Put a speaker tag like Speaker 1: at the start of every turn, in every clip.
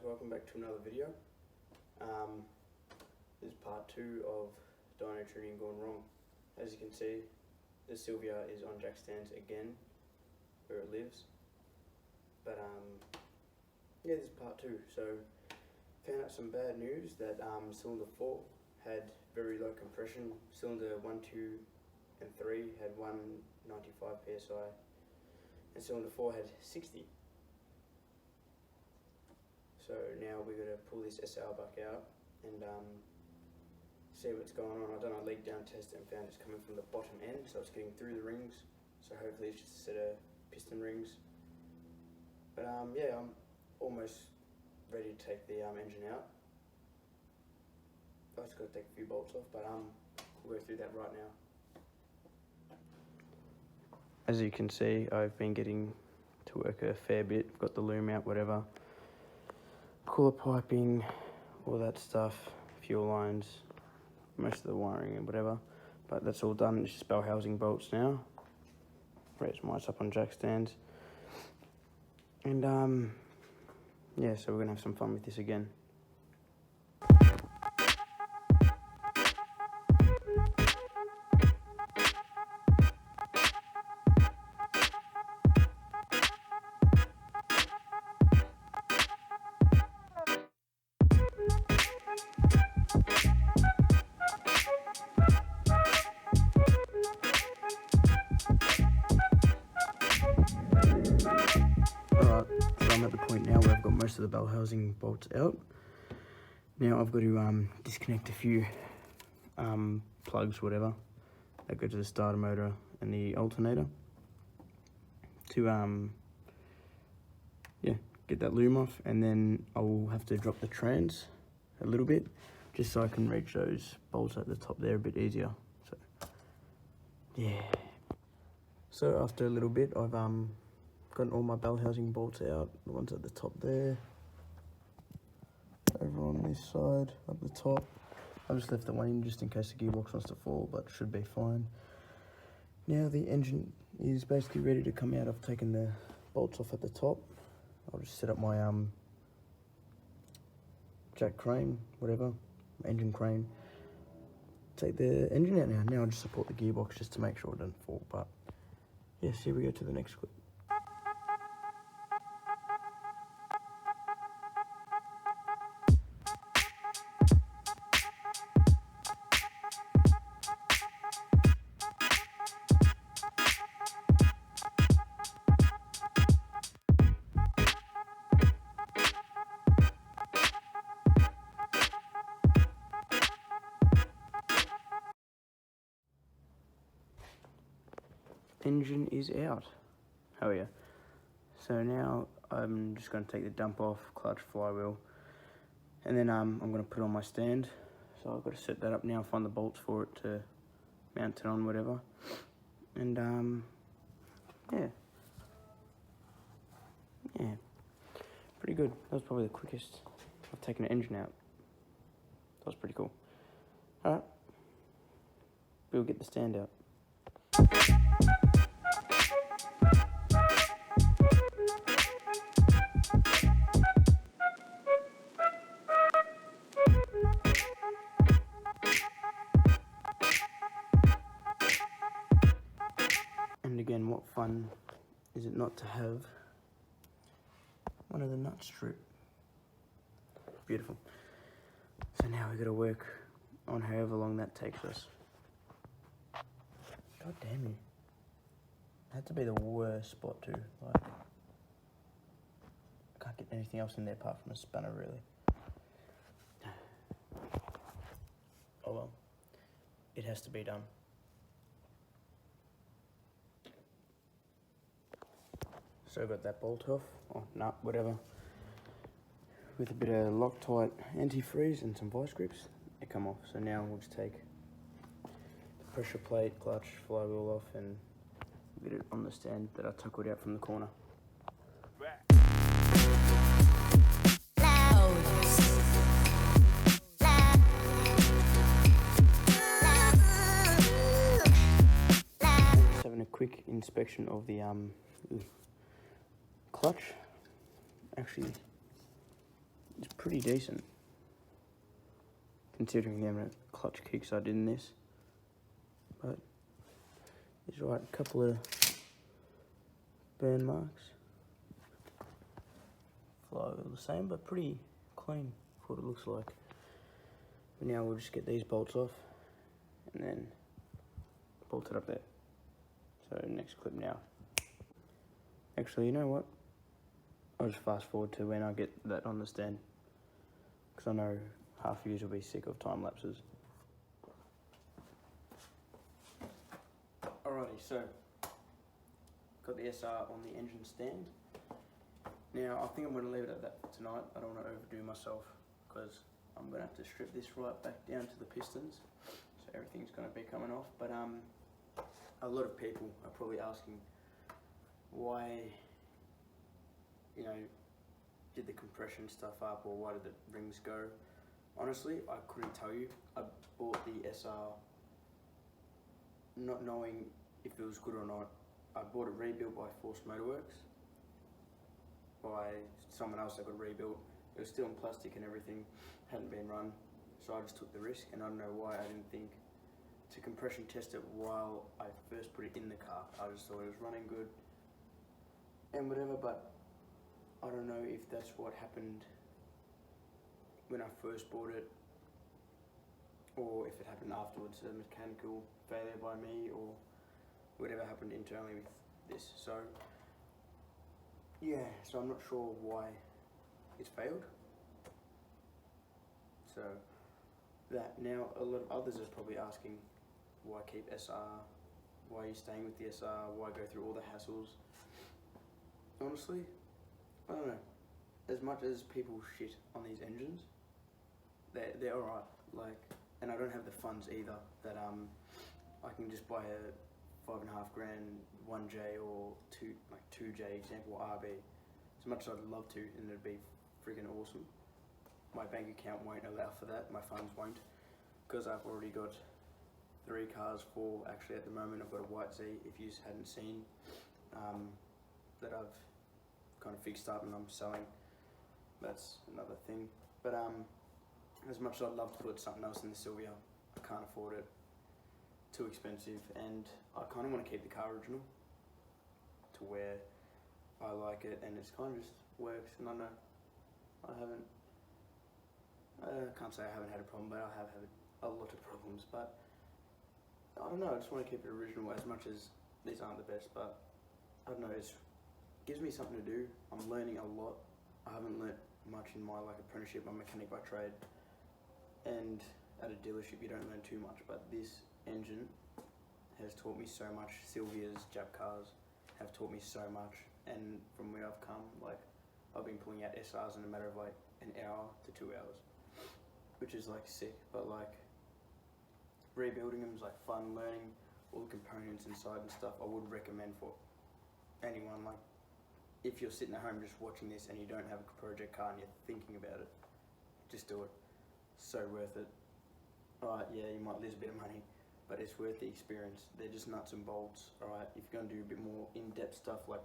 Speaker 1: welcome back to another video. This is part 2 of dyno tuning gone wrong. As you can see, the Sylvia is on jack stands again, where it lives. But yeah, this is part 2. So, found out some bad news that cylinder 4 had very low compression. Cylinder 1, 2 and 3 had 195 psi, and cylinder 4 had 60. So now we're going to pull this SR back out and see what's going on. I've done a leak down test and found it's coming from the bottom end, so it's getting through the rings. So hopefully it's just a set of piston rings. But yeah, I'm almost ready to take the engine out. I've just got to take a few bolts off, but we'll go through that right now. As you can see, I've been getting to work a fair bit. I've got the loom out, whatever. Cooler piping, all that stuff, fuel lines, most of the wiring and whatever, but that's all done. It's just bell housing bolts now. Raise mice up on jack stands, and yeah, so we're gonna have some fun with this again. Alright, so I'm at the point now where I've got most of the bell housing bolts out. Now I've got to disconnect a few plugs, whatever, that go to the starter motor and the alternator to yeah, get that loom off, and then I'll have to drop the trans a little bit just so I can reach those bolts at the top there a bit easier. So yeah, so after a little bit I've gotten all my bell housing bolts out, the ones at the top there, over on this side, up the top. I've just left the one in just in case the gearbox wants to fall, but should be fine. Now the engine is basically ready to come out. I've taken the bolts off at the top. I'll just set up my jack crane, whatever, my engine crane. Take the engine out now. Now I'll just support the gearbox just to make sure it doesn't fall. But yes, here we go to the next clip. Engine is out. Oh yeah. So now I'm just going to take the dump off, clutch, flywheel, and then I'm going to put it on my stand. So I've got to set that up now, find the bolts for it to mount it on, whatever. And yeah, pretty good. That was probably the quickest I've taken an engine out. That was pretty cool. All right, we'll get the stand out. And again, what fun is it not to have one of the nuts strip? Beautiful. So now we've got to work on however long that takes us. God damn you. It had to be the worst spot too. Like, I can't get anything else in there apart from a spanner, really. Oh well. It has to be done. So I got that bolt off, or nut, whatever, with a bit of Loctite antifreeze and some vice grips. They come off. So now we'll just take the pressure plate, clutch, flywheel off, and get it on the stand that I tackled out from the corner. Just having a quick inspection of the clutch. Actually, is pretty decent, considering the amount of clutch kicks I did in this. But it's right, a couple of burn marks. Fly all the same, but pretty clean for what it looks like. But now we'll just get these bolts off and then bolt it up there. So next clip now. Actually, you know what? I'll just fast forward to when I get that on the stand, because I know half of you will be sick of time lapses. Alrighty, so got the SR on the engine stand. Now I think I'm going to leave it at that for tonight. I don't want to overdo myself, because I'm going to have to strip this right back down to the pistons, so everything's going to be coming off. But a lot of people are probably asking why, you know, did the compression stuff up, or why did the rings go? Honestly, I couldn't tell you. I bought the SR not knowing if it was good or not. I bought it rebuilt by Force Motorworks, by someone else that got rebuilt. It was still in plastic and everything, hadn't been run, so I just took the risk, and I don't know why I didn't think to compression test it while I first put it in the car. I just thought it was running good and whatever, but I don't know if that's what happened when I first bought it, or if it happened afterwards, a mechanical failure by me, or whatever happened internally with this. So yeah, so I'm not sure why it's failed. So that, now a lot of others are probably asking, why keep SR? Why are you staying with the SR? Why go through all the hassles? Honestly, I don't know. As much as people shit on these engines, they're alright. Like, and I don't have the funds either that I can just buy a $5.5 grand 1J or 2J example RB. As much as I'd love to, and it'd be freaking awesome, my bank account won't allow for that. My funds won't, because I've already got 3 cars. 4 actually at the moment. I've got a white Z, if you hadn't seen, that I've kind of fixed up and I'm selling. That's another thing. But as much as I'd love to put something else in the Sylvia, I can't afford it. Too expensive, and I kind of want to keep the car original to where I like it, and it's kind of just works. And I know I can't say I haven't had a problem, but I have had a lot of problems. But I don't know, I just want to keep it original, as much as these aren't the best, but I don't know, it gives me something to do. I'm learning a lot. I haven't learnt much in my apprenticeship. I'm a mechanic by trade, and at a dealership you don't learn too much, but this engine has taught me so much. Sylvia's, Jap cars have taught me so much, and from where I've come, I've been pulling out SRs in a matter of an hour to 2 hours, which is sick. But rebuilding them is fun, learning all the components inside and stuff. I would recommend for anyone, if you're sitting at home just watching this and you don't have a project car and you're thinking about it, just do it. So worth it. Alright, yeah, you might lose a bit of money, but it's worth the experience. They're just nuts and bolts. Alright, if you're going to do a bit more in-depth stuff like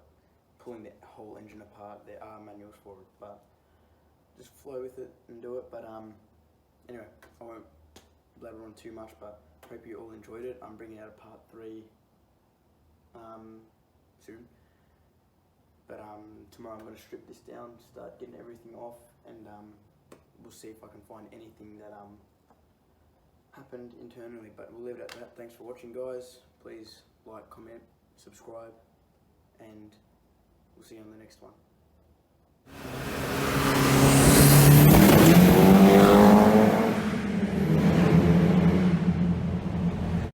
Speaker 1: pulling the whole engine apart, there are manuals for it, but just flow with it and do it. But anyway, I won't blabber on too much, but hope you all enjoyed it. I'm bringing out a part 3 soon, but tomorrow I'm going to strip this down, start getting everything off, and we'll see if I can find anything that happened internally. But we'll leave it at that. Thanks for watching, guys. Please like, comment, subscribe, and we'll see you on the next one.